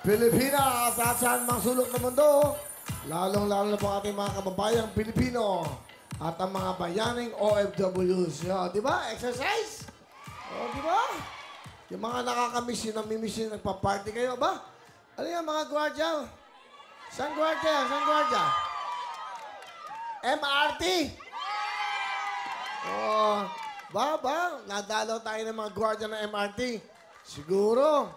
Pilipinas at saan mang sulok ng mundo, lalong-lalo na po ating mga kababayang Pilipino at ang mga bayaning OFWs. Di ba? Exercise? Di ba? Yung mga nakakamiss yun, namimiss yun, nagpa-party kayo. Ba? Ano yan, mga gwardiya? Saan gwardiya? Saan gwardiya? MRT? Nadalaw tayo ng mga gwardiya ng MRT. Siguro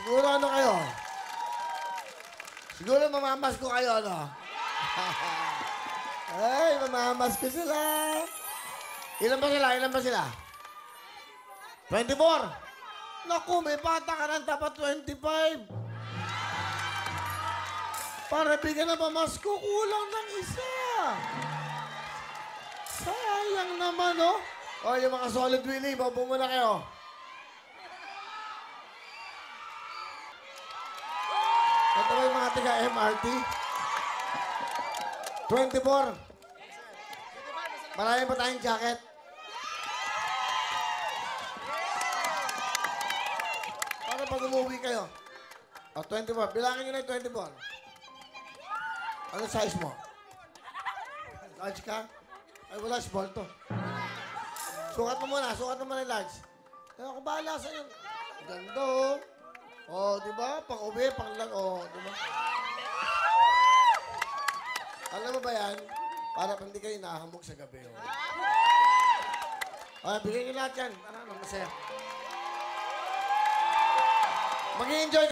ano kayo? Siguro mamamas ko kayo, ano? Ay, mamamas ko sila. Ilan ba sila? 24? Naku, may bata ka ng dapat 25. Para bigyan na pamasko, kulang ng isa. Sayang naman, oh. O, yung mga solid willy, babu muna kayo. Ito ba yung mga taga-MRT? 24. Marami pa tayong jacket. Para pag umuwi kayo. O, 24. Bilangin nyo na yung 24. Ano size mo? Large ka? Ay, wala. Small to. Sukat mo muna yung large. Ako bahala sa'yo. Ganda, oh. Oh, di ba? Pang-uwi, pang-lang, oh, di ba? Alam mo ba yan? Para hindi kayo nahamog sa gabi, oh. Okay, bigyan nyo lahat yan. Masaya. Mag-i-enjoy